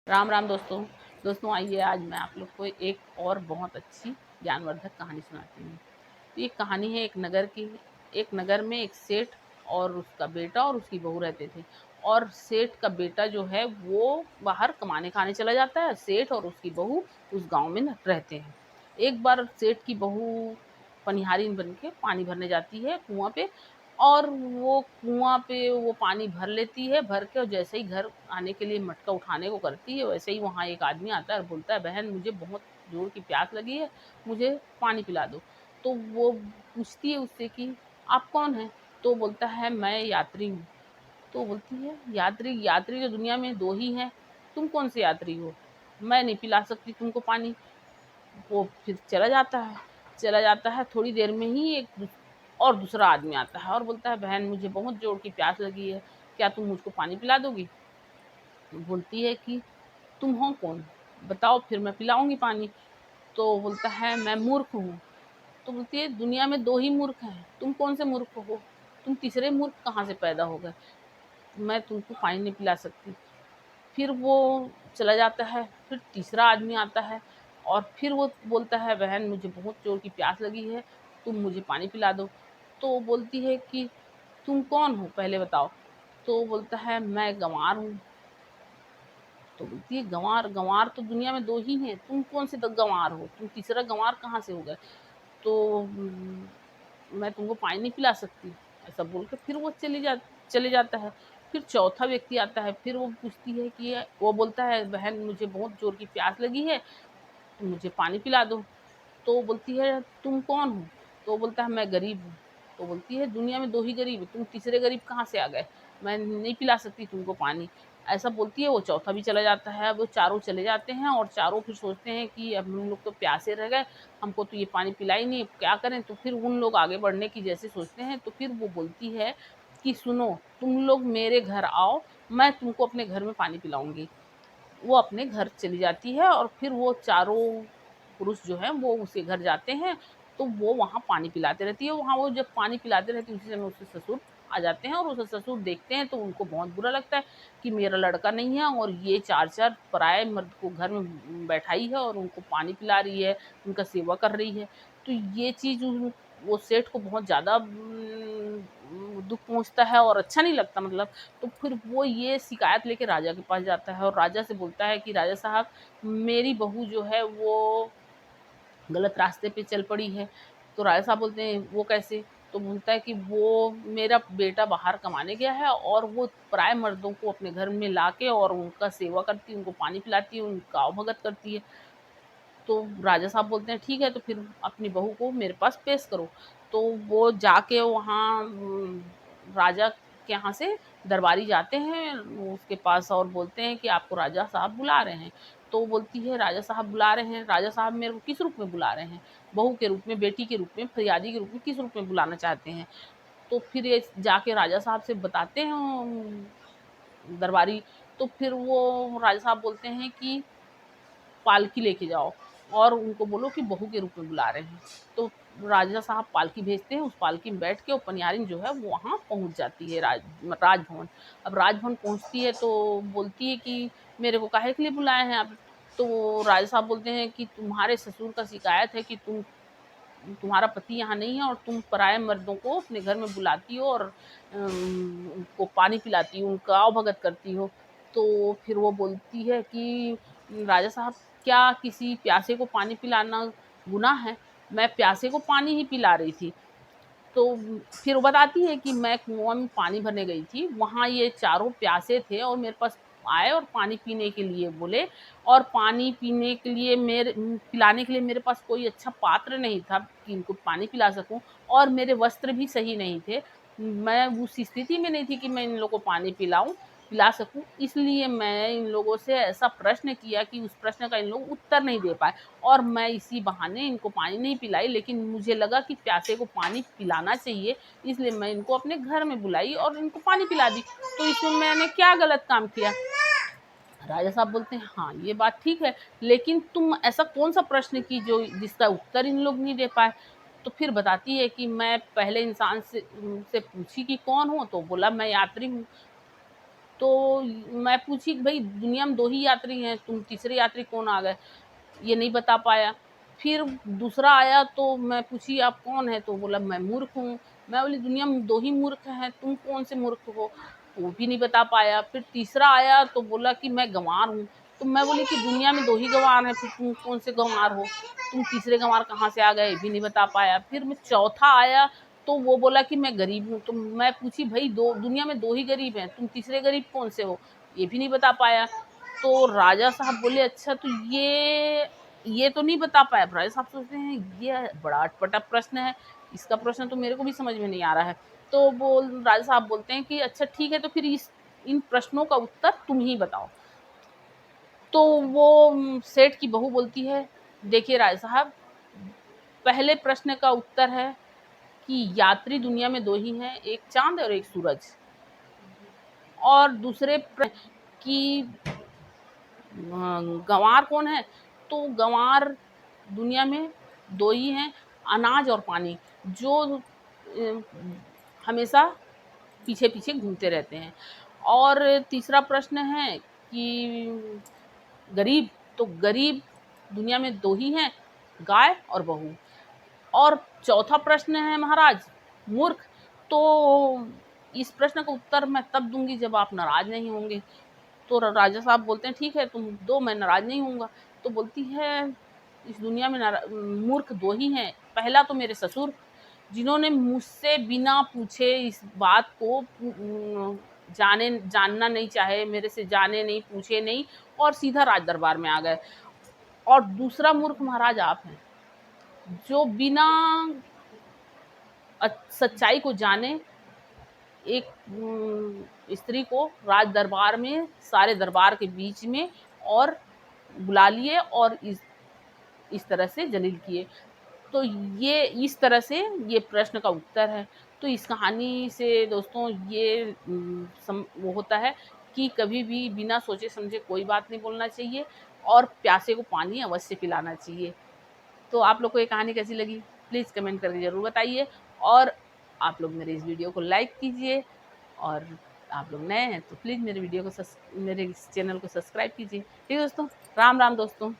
राम राम दोस्तों। आइए आज मैं आप लोग को एक और बहुत अच्छी ज्ञानवर्धक कहानी सुनाती हूँ। तो ये कहानी है एक नगर की। एक नगर में एक सेठ और उसका बेटा और उसकी बहू रहते थे। और सेठ का बेटा जो है वो बाहर कमाने खाने चला जाता है। सेठ और उसकी बहू उस गांव में रहते हैं। एक बार सेठ की बहू पनिहारीन बन के पानी भरने जाती है कुआं पे। और वो कुआं पे वो पानी भर लेती है, भर के और जैसे ही घर आने के लिए मटका उठाने को करती है, वैसे ही वहाँ एक आदमी आता है और बोलता है, बहन मुझे बहुत जोर की प्यास लगी है, मुझे पानी पिला दो। तो वो पूछती है उससे कि आप कौन हैं? तो बोलता है मैं यात्री हूँ। तो बोलती है यात्री? यात्री तो दुनिया में दो ही हैं, तुम कौन से यात्री हो? मैं नहीं पिला सकती तुमको पानी। वो फिर चला जाता है। थोड़ी देर में ही एक और दूसरा आदमी आता है और बोलता है, बहन मुझे बहुत जोर की प्यास लगी है, क्या तुम मुझको पानी पिला दोगी? बोलती है कि तुम हो कौन, बताओ फिर मैं पिलाऊंगी पानी। तो बोलता है मैं मूर्ख हूँ। तो बोलती है दुनिया में दो ही मूर्ख हैं, तुम कौन से मूर्ख हो? तुम तीसरे मूर्ख कहाँ से पैदा हो गए? मैं तुमको पानी नहीं पिला सकती। फिर वो चला जाता है। फिर तीसरा आदमी आता है और फिर वो बोलता है, बहन मुझे बहुत जोर की प्यास लगी है, तुम मुझे पानी पिला दो। तो बोलती है कि तुम कौन हो पहले बताओ। तो बोलता है मैं गंवार हूँ। तो बोलती है गंवार? गंवार तो दुनिया में दो ही हैं, तुम कौन से गंवार हो? तुम तीसरा गंवार कहाँ से हो गए? तो मैं तुमको पानी नहीं पिला सकती। ऐसा बोल के फिर वो चले जाता है। फिर चौथा व्यक्ति आता है। फिर वो पूछती है कि वो बोलता है, बहन मुझे बहुत जोर की प्यास लगी है, तुम मुझे पानी पिला दो। तो बोलती है तुम कौन हो? तो बोलता है मैं गरीब हूँ। तो बोलती है दुनिया में दो ही गरीब है, तुम तीसरे गरीब कहाँ से आ गए? मैं नहीं पिला सकती तुमको पानी। ऐसा बोलती है। वो चौथा भी चला जाता है। वो चारों चले जाते हैं और चारों फिर सोचते हैं कि अब हम लोग तो प्यासे रह गए, हमको तो ये पानी पिला ही नहीं, क्या करें? तो फिर उन लोग आगे बढ़ने की जैसे सोचते हैं तो फिर वो बोलती है कि सुनो, तुम लोग मेरे घर आओ, मैं तुमको अपने घर में पानी पिलाऊंगी। वो अपने घर चली जाती है और फिर वो चारों पुरुष जो हैं वो उसके घर जाते हैं। तो वो वहाँ पानी पिलाते रहती है। वहाँ वो जब पानी पिलाते रहती है उसी समय उसके ससुर आ जाते हैं और उसके ससुर देखते हैं तो उनको बहुत बुरा लगता है कि मेरा लड़का नहीं है और ये चार चार पराये मर्द को घर में बैठाई है और उनको पानी पिला रही है, उनका सेवा कर रही है। तो ये चीज़ वो सेठ को बहुत ज़्यादा दुख पहुँचता है और अच्छा नहीं लगता, मतलब। तो फिर वो ये शिकायत लेके राजा के पास जाता है और राजा से बोलता है कि राजा साहब, मेरी बहू जो है वो गलत रास्ते पे चल पड़ी है। तो राजा साहब बोलते हैं वो कैसे? तो बोलता है कि वो मेरा बेटा बाहर कमाने गया है और वो पराए मर्दों को अपने घर में लाके और उनका सेवा करती है, उनको पानी पिलाती है, उनका आवभगत करती है। तो राजा साहब बोलते हैं ठीक है, तो फिर अपनी बहू को मेरे पास पेश करो। तो वो जाके वहाँ राजा के यहाँ से दरबारी जाते हैं उसके पास और बोलते हैं कि आपको राजा साहब बुला रहे हैं। तो वो बोलती है राजा साहब बुला रहे हैं? राजा साहब मेरे को किस रूप में बुला रहे हैं? बहू के रूप में, बेटी के रूप में, फरियादी के रूप में, किस रूप में बुलाना चाहते हैं? तो फिर ये जाके राजा साहब से बताते हैं दरबारी। तो फिर वो राजा साहब बोलते हैं कि पालकी लेके जाओ और उनको बोलो कि बहू के रूप में बुला रहे हैं। तो राजा साहब पालकी भेजते हैं। उस पालकी में बैठ के वो पनियारिन जो है वो वहाँ पहुँच जाती है राजभवन। अब राजभवन पहुँचती है तो बोलती है कि मेरे को काहे के लिए बुलाए हैं आप? तो राजा साहब बोलते हैं कि तुम्हारे ससुर का शिकायत है कि तुम्हारा पति यहाँ नहीं है और तुम पराये मर्दों को अपने घर में बुलाती हो और उनको पानी पिलाती हो, उनका आवभगत करती हो। तो फिर वो बोलती है कि राजा साहब, क्या किसी प्यासे को पानी पिलाना गुनाह है? मैं प्यासे को पानी ही पिला रही थी। तो फिर वो बताती है कि मैं कुआं में पानी भरने गई थी, वहाँ ये चारों प्यासे थे और मेरे पास आए और पानी पीने के लिए बोले। और पानी पीने के लिए पिलाने के लिए मेरे पास कोई अच्छा पात्र नहीं था कि इनको पानी पिला सकूं, और मेरे वस्त्र भी सही नहीं थे। मैं उस स्थिति में नहीं थी कि मैं इन लोगों को पानी पिला सकूं। इसलिए मैं इन लोगों से ऐसा प्रश्न किया कि उस प्रश्न का इन लोग उत्तर नहीं दे पाए, और मैं इसी बहाने इनको पानी नहीं पिलाई। लेकिन मुझे लगा कि प्यासे को पानी पिलाना चाहिए, इसलिए मैं इनको अपने घर में बुलाई और इनको पानी पिला दी। तो इसमें मैंने क्या गलत काम किया? राजा साहब बोलते हैं हाँ ये बात ठीक है, लेकिन तुम ऐसा कौन सा प्रश्न की जो जिसका उत्तर इन लोग नहीं दे पाए? तो फिर बताती है कि मैं पहले इंसान से पूछी कि कौन हूँ, तो बोला मैं यात्री हूँ। तो मैं पूछी कि भाई दुनिया में 2 ही यात्री हैं, तुम तीसरे यात्री कौन आ गए? ये नहीं बता पाया। फिर दूसरा आया तो मैं पूछी आप कौन है? तो बोला मैं मूर्ख हूँ। मैं बोली दुनिया में 2 ही मूर्ख हैं, तुम कौन से मूर्ख हो? वो भी नहीं बता पाया। फिर तीसरा आया तो बोला कि मैं गँवार हूँ। तो मैं बोली कि दुनिया में 2 ही गँवार हैं, फिर तुम कौन से गँवार हो? तुम तीसरे गँवार कहाँ से आ गए? ये भी नहीं बता पाया। फिर मैं चौथा आया तो वो बोला कि मैं गरीब हूँ। तो मैं पूछी भई 2 दुनिया में 2 ही गरीब हैं, तुम तीसरे गरीब कौन से हो? ये भी नहीं बता पाया। तो राजा साहब बोले अच्छा तो ये तो नहीं बता पाया। राजा साहब सोचते हैं ये बड़ा अटपटा प्रश्न है, इसका प्रश्न तो मेरे को भी समझ में नहीं आ रहा है। तो राजा साहब बोलते हैं कि अच्छा ठीक है तो फिर इस इन प्रश्नों का उत्तर तुम ही बताओ। तो वो सेठ की बहू बोलती है देखिए राजा साहब, पहले प्रश्न का उत्तर है कि यात्री दुनिया में 2 ही हैं, एक चाँद और एक सूरज। और दूसरे कि गँवार कौन है? तो गँवार दुनिया में 2 ही हैं, अनाज और पानी, जो हमेशा पीछे-पीछे घूमते रहते हैं। और तीसरा प्रश्न है कि गरीब, तो गरीब दुनिया में 2 ही हैं, गाय और बहू। और चौथा प्रश्न है महाराज मूर्ख, तो इस प्रश्न का उत्तर मैं तब दूँगी जब आप नाराज़ नहीं होंगे। तो राजा साहब बोलते हैं ठीक है तुम दो, मैं नाराज़ नहीं होऊँगा। तो बोलती है इस दुनिया में मूर्ख 2 ही हैं। पहला तो मेरे ससुर, जिन्होंने मुझसे बिना पूछे इस बात को जानना नहीं चाहे, मेरे से जाने नहीं, पूछे नहीं और सीधा राज दरबार में आ गए। और दूसरा मूर्ख महाराज आप हैं, जो बिना सच्चाई को जाने एक स्त्री को राज दरबार में, सारे दरबार के बीच में और बुला लिए और इस तरह से जलील किए। तो ये इस तरह से ये प्रश्न का उत्तर है। तो इस कहानी से दोस्तों ये वो होता है कि कभी भी बिना सोचे समझे कोई बात नहीं बोलना चाहिए और प्यासे को पानी अवश्य पिलाना चाहिए। तो आप लोग को ये कहानी कैसी लगी? प्लीज़ कमेंट करके ज़रूर बताइए और आप लोग मेरे इस वीडियो को लाइक कीजिए और आप लोग नए हैं तो प्लीज़ मेरे वीडियो को मेरे इस चैनल को सब्सक्राइब कीजिए। ठीक है दोस्तों, राम राम दोस्तों।